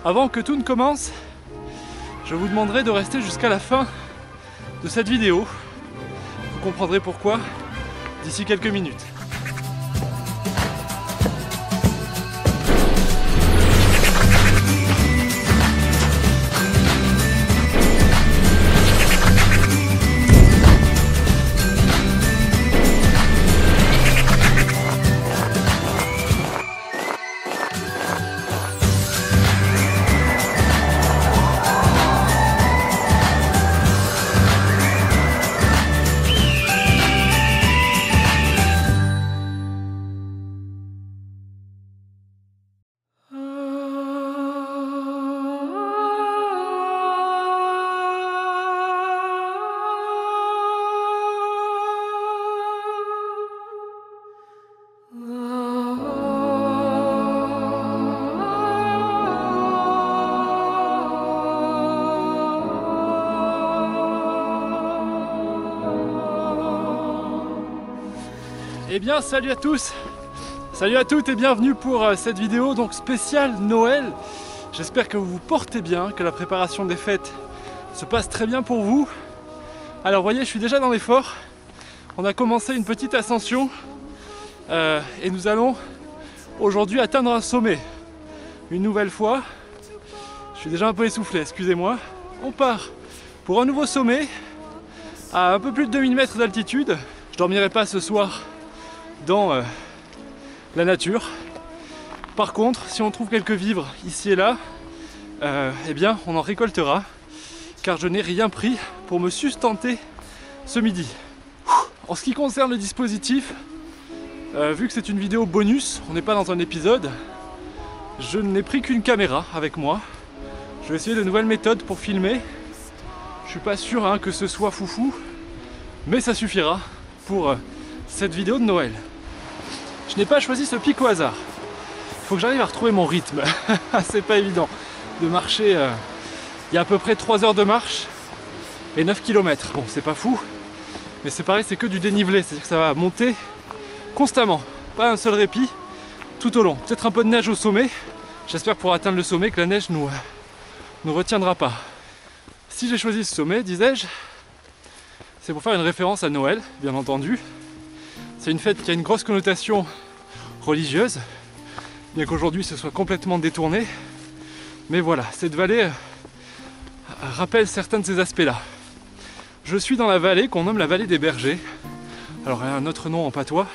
Avant que tout ne commence, je vous demanderai de rester jusqu'à la fin de cette vidéo. Vous comprendrez pourquoi d'ici quelques minutes. Eh bien salut à tous, salut à toutes et bienvenue pour cette vidéo donc spéciale Noël. J'espère que vous vous portez bien, que la préparation des fêtes se passe très bien pour vous. Alors vous voyez, je suis déjà dans l'effort. On a commencé une petite ascension et nous allons aujourd'hui atteindre un sommet. Une nouvelle fois, je suis déjà un peu essoufflé, excusez-moi. On part pour un nouveau sommet à un peu plus de 2000 mètres d'altitude. Je dormirai pas ce soir dans la nature. Par contre, si on trouve quelques vivres ici et là, eh bien on en récoltera, car je n'ai rien pris pour me sustenter ce midi. En ce qui concerne le dispositif, vu que c'est une vidéo bonus, on n'est pas dans un épisode, je n'ai pris qu'une caméra avec moi. Je vais essayer de nouvelles méthodes pour filmer. Je suis pas sûr que ce soit foufou, mais ça suffira pour cette vidéo de Noël. Je n'ai pas choisi ce pic au hasard. Il faut que j'arrive à retrouver mon rythme. C'est pas évident de marcher. Il y a à peu près 3 heures de marche et 9 km. Bon, c'est pas fou, mais c'est pareil, c'est que du dénivelé. C'est-à-dire que ça va monter constamment. Pas un seul répit tout au long. Peut-être un peu de neige au sommet. J'espère pour atteindre le sommet que la neige nous retiendra pas. Si j'ai choisi ce sommet, disais-je, c'est pour faire une référence à Noël, bien entendu. C'est une fête qui a une grosse connotation religieuse, bien qu'aujourd'hui ce soit complètement détourné. Mais voilà, cette vallée rappelle certains de ces aspects-là. Je suis dans la vallée qu'on nomme la vallée des bergers. Alors elle a un autre nom en patois,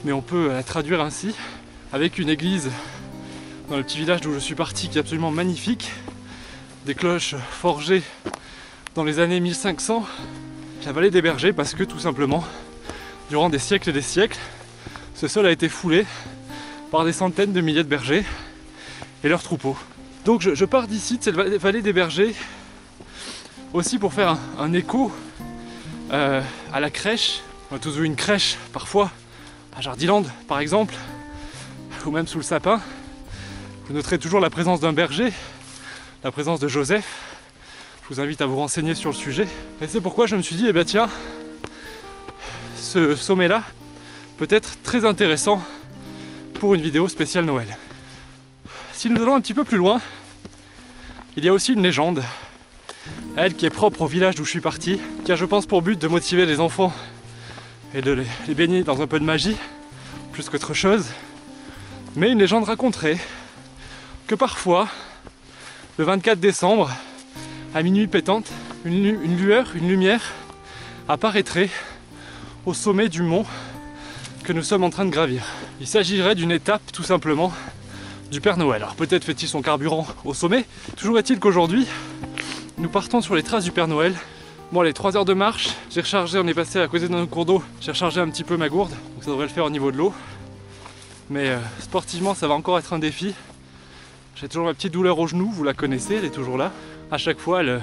mais on peut la traduire ainsi, avec une église dans le petit village d'où je suis parti qui est absolument magnifique, des cloches forgées dans les années 1500. La vallée des bergers parce que tout simplement, durant des siècles et des siècles, ce sol a été foulé par des centaines de milliers de bergers et leurs troupeaux. Donc je pars d'ici, de cette vallée des bergers, aussi pour faire un écho à la crèche. On a tous vu une crèche parfois, à Jardiland par exemple, ou même sous le sapin. Vous noterez toujours la présence d'un berger, la présence de Joseph. Je vous invite à vous renseigner sur le sujet. Et c'est pourquoi je me suis dit, eh bien tiens, ce sommet-là peut être très intéressant pour une vidéo spéciale Noël. Si nous allons un petit peu plus loin, il y a aussi une légende, elle qui est propre au village d'où je suis parti, qui a je pense pour but de motiver les enfants et de les baigner dans un peu de magie, plus qu'autre chose. Mais une légende raconterait que parfois, le 24 décembre, à minuit pétante, une lueur, une lumière apparaîtrait au sommet du mont que nous sommes en train de gravir. Il s'agirait d'une étape tout simplement du Père Noël. Alors peut-être fait-il son carburant au sommet. Toujours est-il qu'aujourd'hui, nous partons sur les traces du Père Noël. Bon, les 3 heures de marche, j'ai rechargé, on est passé à côté d'un cours d'eau, j'ai rechargé un petit peu ma gourde, donc ça devrait le faire au niveau de l'eau. Mais sportivement, ça va encore être un défi. J'ai toujours ma petite douleur au genou, vous la connaissez, elle est toujours là. À chaque fois, j'ai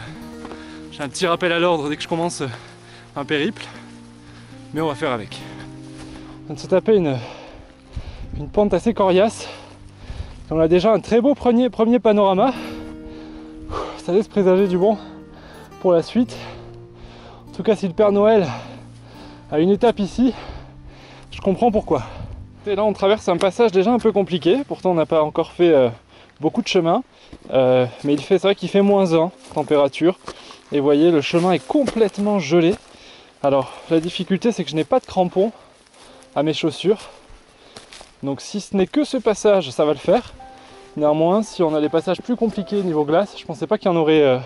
un petit rappel à l'ordre dès que je commence un périple. Mais on va faire avec. On vient de se taper une pente assez coriace. On a déjà un très beau premier panorama. Ça laisse présager du bon pour la suite. En tout cas, si le Père Noël a une étape ici, je comprends pourquoi. Et là, on traverse un passage déjà un peu compliqué. Pourtant, on n'a pas encore fait beaucoup de chemin, mais c'est vrai qu'il fait -1 température, et vous voyez le chemin est complètement gelé. Alors la difficulté c'est que je n'ai pas de crampons à mes chaussures, donc si ce n'est que ce passage ça va le faire. Néanmoins si on a des passages plus compliqués niveau glace, je pensais pas qu'il y en aurait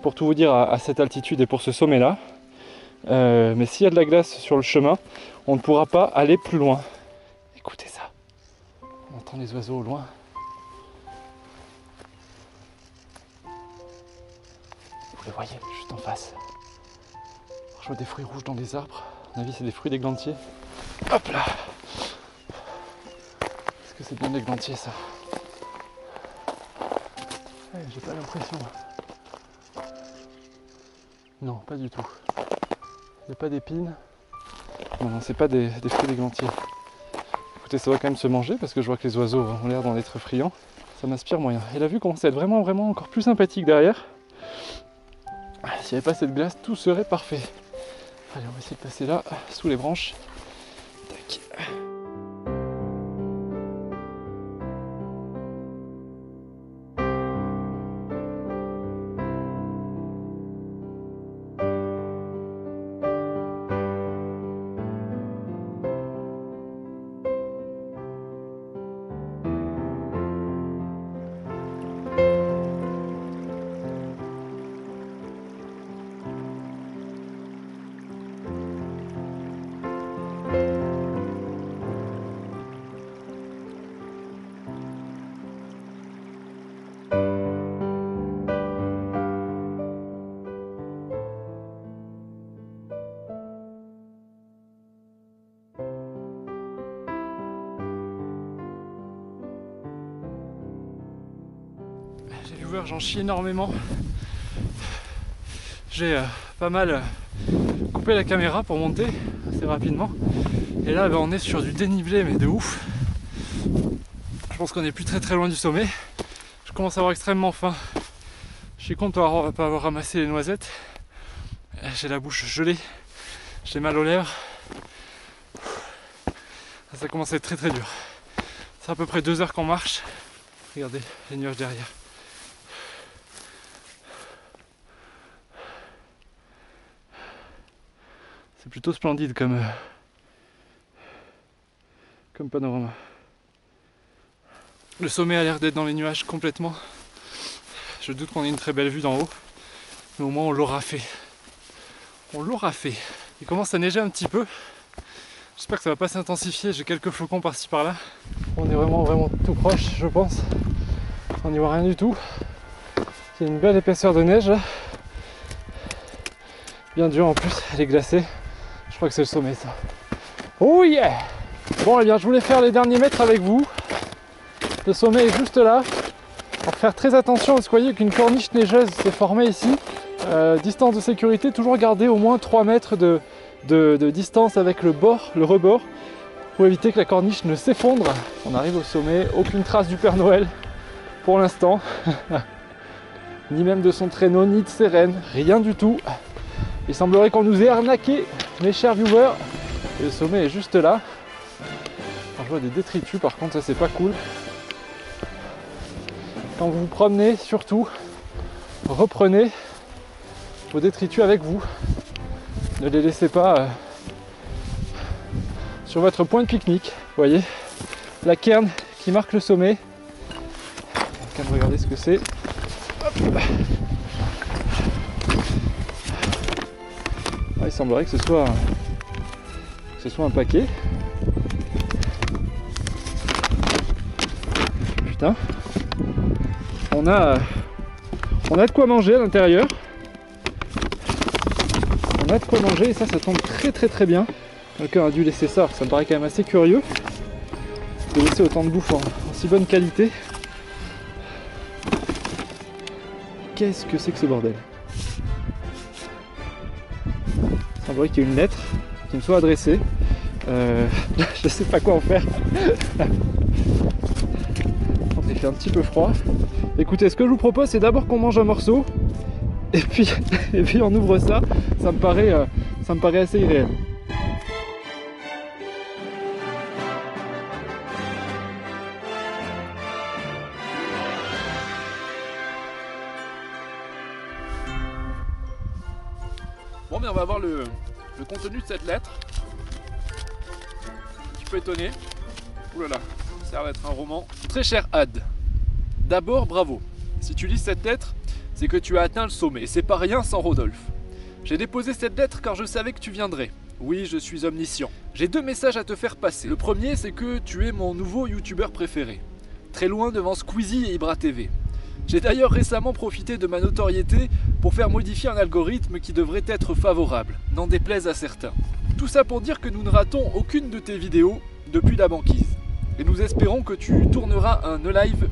pour tout vous dire à cette altitude et pour ce sommet là, mais s'il y a de la glace sur le chemin, on ne pourra pas aller plus loin. Écoutez ça, on entend les oiseaux au loin. Vous les voyez juste en face. Je vois des fruits rouges dans des arbres. À mon avis, c'est des fruits d'églantier. Hop là! Est-ce que c'est bien l'églantier ça? Ouais, j'ai pas l'impression. Non, pas du tout. Il n'y a pas d'épines. Non, c'est pas des fruits d'églantier. Écoutez, ça va quand même se manger parce que je vois que les oiseaux ont l'air d'en être friands. Ça m'inspire moyen. Et la vue commence à être vraiment encore plus sympathique derrière. S'il n'y avait pas cette glace, tout serait parfait. Allez, on va essayer de passer là, sous les branches. Tac. Les viewers, j'en chie énormément. J'ai pas mal coupé la caméra pour monter assez rapidement. Et là, on est sur du dénivelé, mais de ouf. Je pense qu'on est plus très loin du sommet. Je commence à avoir extrêmement faim. Je suis content de ne pas avoir ramassé les noisettes. J'ai la bouche gelée. J'ai mal aux lèvres. Ça commence à être très dur. C'est à peu près 2 heures qu'on marche. Regardez les nuages derrière. C'est plutôt splendide comme panorama. Le sommet a l'air d'être dans les nuages complètement. Je doute qu'on ait une très belle vue d'en haut, mais au moins on l'aura fait. On l'aura fait. Il commence à neiger un petit peu. J'espère que ça va pas s'intensifier. J'ai quelques flocons par-ci par-là. On est vraiment tout proche, je pense. On n'y voit rien du tout. Il y a une belle épaisseur de neige là. Bien dur en plus, elle est glacée. Je crois que c'est le sommet ça. Oh yeah! Bon, eh bien, je voulais faire les derniers mètres avec vous. Le sommet est juste là. Alors faire très attention parce que vous voyez qu'une corniche neigeuse s'est formée ici. Distance de sécurité, toujours garder au moins 3 mètres de distance avec le rebord pour éviter que la corniche ne s'effondre. On arrive au sommet, aucune trace du Père Noël pour l'instant. Ni même de son traîneau, ni de ses rennes, rien du tout. Il semblerait qu'on nous ait arnaqué, mes chers viewers. Et le sommet est juste là. Alors, je vois des détritus, par contre, ça c'est pas cool. Quand vous vous promenez, surtout, reprenez vos détritus avec vous. Ne les laissez pas sur votre point de pique-nique. Vous voyez, la cairn qui marque le sommet. On va regarder ce que c'est. Il semblerait que ce soit un paquet. Putain. On a de quoi manger à l'intérieur. On a de quoi manger et ça tombe très bien. Quelqu'un a dû laisser ça, ça me paraît quand même assez curieux de laisser autant de bouffe en si bonne qualité. Qu'est-ce que c'est que ce bordel? Il semblerait qu'il y ait une lettre qui me soit adressée. Je sais pas quoi en faire. Il fait un petit peu froid. Écoutez, ce que je vous propose, c'est d'abord qu'on mange un morceau. Et puis on ouvre ça. Ça me paraît assez irréel. Bon, mais on va voir le contenu de cette lettre. Tu peux étonner. Ouh là là, ça a l'air d'être un roman. Très cher Had, d'abord bravo. Si tu lis cette lettre, c'est que tu as atteint le sommet. Et c'est pas rien sans Rodolphe. J'ai déposé cette lettre car je savais que tu viendrais. Oui, je suis omniscient. J'ai 2 messages à te faire passer. Le premier, c'est que tu es mon nouveau youtubeur préféré. Très loin devant Squeezie et Ibra TV. J'ai d'ailleurs récemment profité de ma notoriété pour faire modifier un algorithme qui devrait être favorable, n'en déplaise à certains. Tout ça pour dire que nous ne ratons aucune de tes vidéos depuis la banquise. Et nous espérons que tu tourneras un live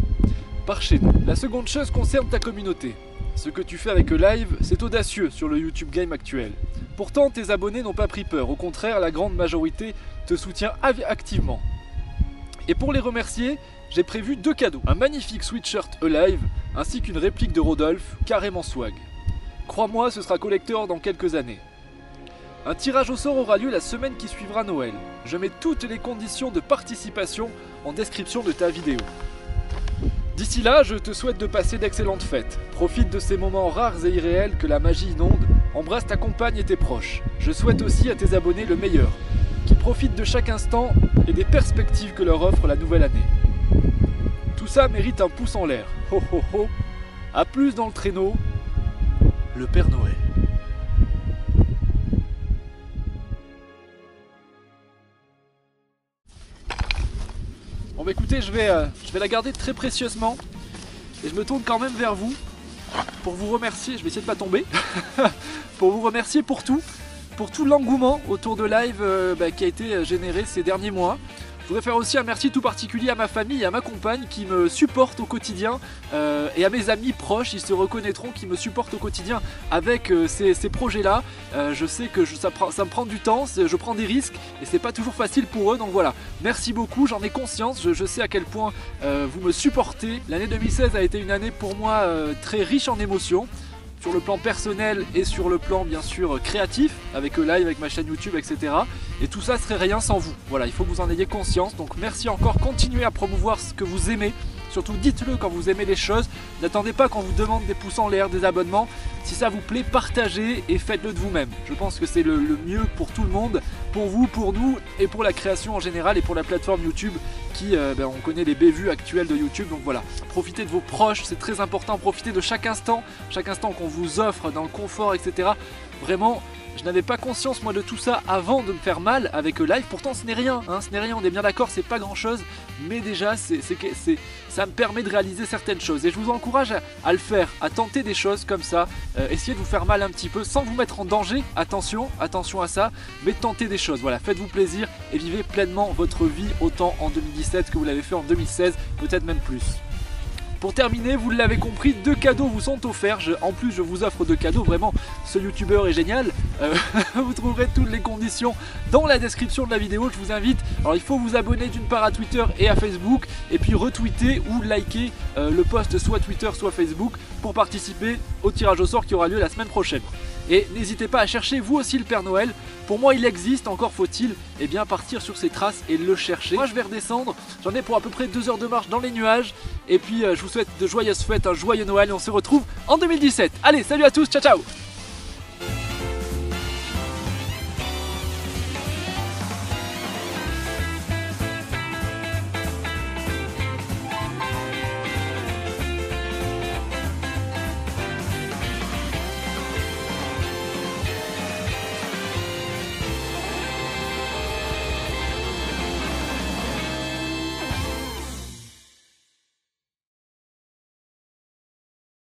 par chez nous. La seconde chose concerne ta communauté. Ce que tu fais avec Live, c'est audacieux sur le YouTube Game actuel. Pourtant, tes abonnés n'ont pas pris peur. Au contraire, la grande majorité te soutient activement. Et pour les remercier, j'ai prévu 2 cadeaux. Un magnifique sweatshirt Live, ainsi qu'une réplique de Rodolphe, carrément swag. Crois-moi, ce sera collector dans quelques années. Un tirage au sort aura lieu la semaine qui suivra Noël. Je mets toutes les conditions de participation en description de ta vidéo. D'ici là, je te souhaite de passer d'excellentes fêtes. Profite de ces moments rares et irréels que la magie inonde. Embrasse ta compagne et tes proches. Je souhaite aussi à tes abonnés le meilleur, qu'ils profitent de chaque instant et des perspectives que leur offre la nouvelle année. Tout ça mérite un pouce en l'air. Ho ho ho. A plus dans le traîneau, le Père Noël. Bon bah écoutez, je vais la garder très précieusement et je me tourne quand même vers vous pour vous remercier. Je vais essayer de pas tomber. Pour vous remercier pour tout l'engouement autour de Live qui a été généré ces derniers mois. Je voudrais faire aussi un merci tout particulier à ma famille et à ma compagne qui me supportent au quotidien et à mes amis proches, ils se reconnaîtront, qui me supportent au quotidien avec ces projets-là. Je sais que ça me prend du temps, je prends des risques et c'est pas toujours facile pour eux, donc voilà. Merci beaucoup, j'en ai conscience, je sais à quel point vous me supportez. L'année 2016 a été une année pour moi très riche en émotions. Sur le plan personnel et sur le plan bien sûr créatif, avec Live, avec ma chaîne YouTube, etc. Et tout ça serait rien sans vous. Voilà, il faut que vous en ayez conscience. Donc merci encore, continuez à promouvoir ce que vous aimez. Surtout dites-le quand vous aimez les choses. N'attendez pas qu'on vous demande des pouces en l'air, des abonnements. Si ça vous plaît, partagez et faites-le de vous-même. Je pense que c'est le mieux pour tout le monde, pour vous, pour nous et pour la création en général et pour la plateforme YouTube qui, on connaît les bévues actuelles de YouTube. Donc voilà, profitez de vos proches, c'est très important. Profitez de chaque instant qu'on vous offre dans le confort, etc. Vraiment, je n'avais pas conscience moi de tout ça avant de me faire mal avec Live. Pourtant ce n'est rien, ce n'est rien, on est bien d'accord, c'est pas grand chose. Mais déjà ça me permet de réaliser certaines choses. Et je vous encourage à le faire, à tenter des choses comme ça. Essayez de vous faire mal un petit peu sans vous mettre en danger. Attention à ça. Mais tentez des choses, voilà, faites-vous plaisir et vivez pleinement votre vie autant en 2017 que vous l'avez fait en 2016, peut-être même plus. Pour terminer, vous l'avez compris, 2 cadeaux vous sont offerts. En plus, je vous offre 2 cadeaux. Vraiment, ce youtubeur est génial. Vous trouverez toutes les conditions dans la description de la vidéo. Je vous invite. Alors, il faut vous abonner d'une part à Twitter et à Facebook. Et puis retweeter ou liker le post soit Twitter, soit Facebook pour participer au tirage au sort qui aura lieu la semaine prochaine. Et n'hésitez pas à chercher vous aussi le Père Noël. Pour moi il existe, encore faut-il partir sur ses traces et le chercher. Moi je vais redescendre, j'en ai pour à peu près 2 heures de marche dans les nuages. Et puis je vous souhaite de joyeuses fêtes, un joyeux Noël et on se retrouve en 2017. Allez, salut à tous, ciao ciao.